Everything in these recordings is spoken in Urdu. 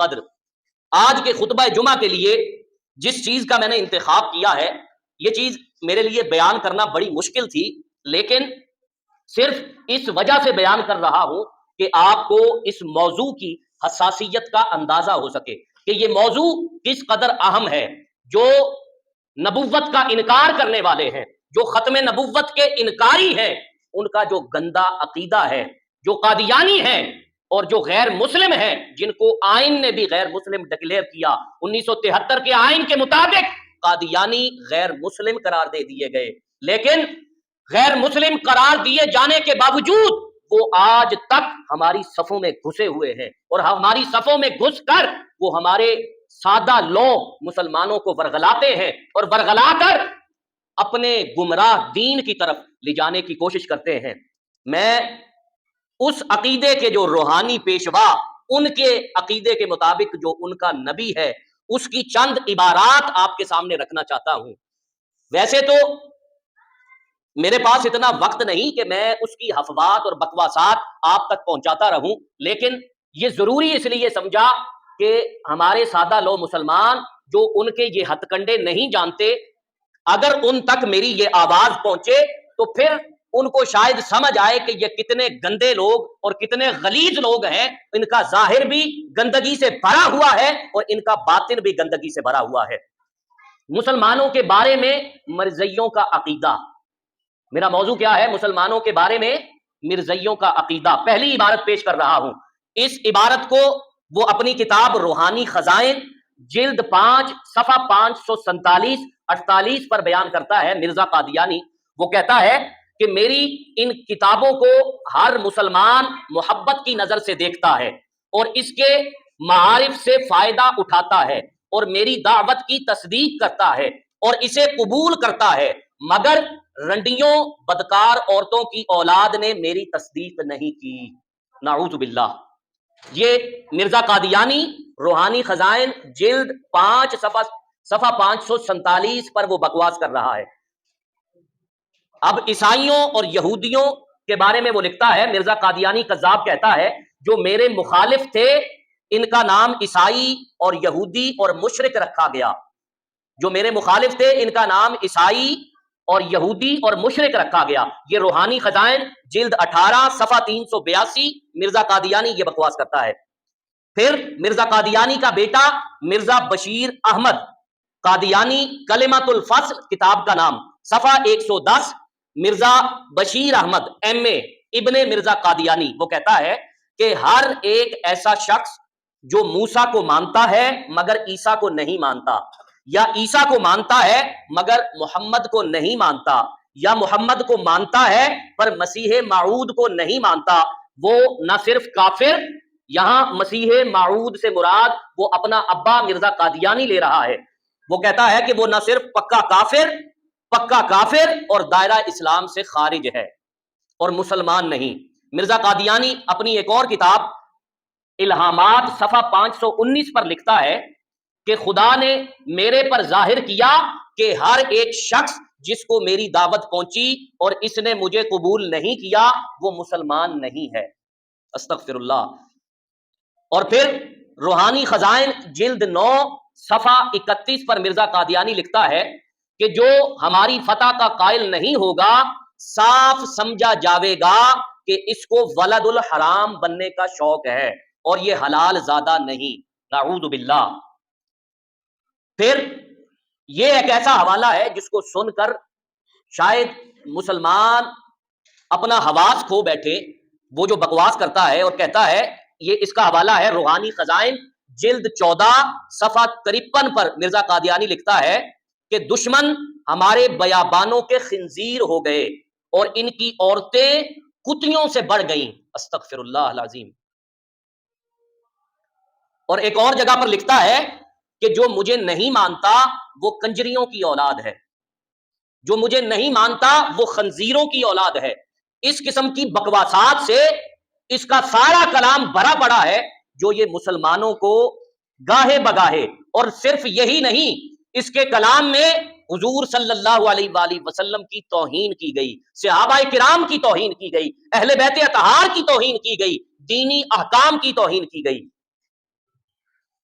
قدر، آج کے خطبہ جمعہ کے لیے جس چیز کا میں نے انتخاب کیا ہے، یہ چیز میرے لیے بیان کرنا بڑی مشکل تھی، لیکن صرف اس وجہ سے بیان کر رہا ہوں کہ آپ کو اس موضوع کی حساسیت کا اندازہ ہو سکے کہ یہ موضوع کس قدر اہم ہے۔ جو نبوت کا انکار کرنے والے ہیں، جو ختم نبوت کے انکاری ہیں، ان کا جو گندا عقیدہ ہے، جو قادیانی ہیں اور جو غیر مسلم ہیں، جن کو آئین نے بھی غیر مسلم ڈکلیئر کیا، 1973 کے آئین کے مطابق قادیانی غیر مسلم قرار دے دیے گئے، لیکن غیر مسلم قرار دیے جانے کے باوجود وہ آج تک ہماری صفوں میں گھسے ہوئے ہیں، اور ہماری صفوں میں گھس کر وہ ہمارے سادہ لوگ مسلمانوں کو ورغلاتے ہیں، اور ورغلا کر اپنے گمراہ دین کی طرف لے جانے کی کوشش کرتے ہیں۔ میں اس عقیدے کے جو روحانی پیشوا، ان کے عقیدے کے مطابق جو ان کا نبی ہے، اس کی چند عبارات آپ کے سامنے رکھنا چاہتا ہوں۔ ویسے تو میرے پاس اتنا وقت نہیں کہ میں اس کی حفوات اور بکواسات آپ تک پہنچاتا رہوں، لیکن یہ ضروری اس لیے سمجھا کہ ہمارے سادہ لو مسلمان جو ان کے یہ ہتھ کنڈے نہیں جانتے، اگر ان تک میری یہ آواز پہنچے تو پھر ان کو شاید سمجھ آئے کہ یہ کتنے گندے لوگ اور کتنے غلیظ لوگ ہیں، ان کا ظاہر بھی گندگی سے بھرا ہوا ہے اور ان کا باطن بھی گندگی سے بھرا ہوا ہے۔ مسلمانوں کے بارے میں مرزائیوں کا عقیدہ، میرا موضوع کیا ہے؟ مسلمانوں کے بارے میں مرزائیوں کا عقیدہ۔ پہلی عبارت پیش کر رہا ہوں، اس عبارت کو وہ اپنی کتاب روحانی خزائن جلد 5 صفحہ 547-48 پر بیان کرتا ہے مرزا قادیانی۔ وہ کہتا ہے کہ میری ان کتابوں کو ہر مسلمان محبت کی نظر سے دیکھتا ہے اور اس کے معارف سے فائدہ اٹھاتا ہے اور میری دعوت کی تصدیق کرتا ہے اور اسے قبول کرتا ہے، مگر رنڈیوں بدکار عورتوں کی اولاد نے میری تصدیق نہیں کی، نعوذ باللہ۔ یہ مرزا قادیانی روحانی خزائن جلد 5 صفحہ 547 پر وہ بکواس کر رہا ہے۔ اب عیسائیوں اور یہودیوں کے بارے میں وہ لکھتا ہے، مرزا قادیانی کذاب کہتا ہے جو میرے مخالف تھے ان کا نام عیسائی اور یہودی اور مشرک رکھا گیا، جو میرے مخالف تھے ان کا نام عیسائی اور یہودی اور مشرک رکھا گیا۔ یہ روحانی خزائن جلد 18 صفحہ 382 مرزا قادیانی یہ بکواس کرتا ہے۔ پھر مرزا قادیانی کا بیٹا مرزا بشیر احمد قادیانی، کلمۃ الفصل کتاب کا نام، صفحہ 110، مرزا بشیر احمد ایم اے ابن مرزا قادیانی، وہ کہتا ہے کہ ہر ایک ایسا شخص جو موسیٰ کو مانتا ہے مگر عیسیٰ کو نہیں مانتا، یا عیسیٰ کو مانتا ہے مگر محمد کو نہیں مانتا، یا محمد کو مانتا ہے پر مسیح موعود کو نہیں مانتا، وہ نہ صرف کافر، یہاں مسیح موعود سے مراد وہ اپنا ابا مرزا قادیانی لے رہا ہے، وہ کہتا ہے کہ وہ نہ صرف پکا کافر اور دائرہ اسلام سے خارج ہے اور مسلمان نہیں۔ مرزا قادیانی اپنی ایک اور کتاب الہامات صفحہ 519 پر لکھتا ہے کہ خدا نے میرے پر ظاہر کیا کہ ہر ایک شخص جس کو میری دعوت پہنچی اور اس نے مجھے قبول نہیں کیا وہ مسلمان نہیں ہے، استغفر اللہ۔ اور پھر روحانی خزائن جلد 9 صفحہ 31 پر مرزا قادیانی لکھتا ہے کہ جو ہماری فتح کا قائل نہیں ہوگا صاف سمجھا جاوے گا کہ اس کو ولد الحرام بننے کا شوق ہے اور یہ حلال زادہ نہیں، نعوذ باللہ۔ پھر یہ ایک ایسا حوالہ ہے جس کو سن کر شاید مسلمان اپنا حواس کھو بیٹھے، وہ جو بکواس کرتا ہے اور کہتا ہے، یہ اس کا حوالہ ہے روحانی خزائن جلد 14 صفحہ 53 پر مرزا قادیانی لکھتا ہے کہ دشمن ہمارے بیابانوں کے خنزیر ہو گئے اور ان کی عورتیں کتیوں سے بڑھ گئیں، استغفر اللہ العظیم۔ اور ایک اور جگہ پر لکھتا ہے کہ جو مجھے نہیں مانتا وہ کنجریوں کی اولاد ہے، جو مجھے نہیں مانتا وہ خنزیروں کی اولاد ہے۔ اس قسم کی بکواسات سے اس کا سارا کلام بھرا پڑا ہے جو یہ مسلمانوں کو گاہے بگاہے، اور صرف یہی نہیں، اس کے کلام میں حضور صلی اللہ علیہ وآلہ وسلم کی توہین کی گئی، صحابہ کرام کی توہین کی گئی، اہل بیت اطہار کی توہین کی گئی، دینی احکام کی توہین کی گئی۔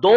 2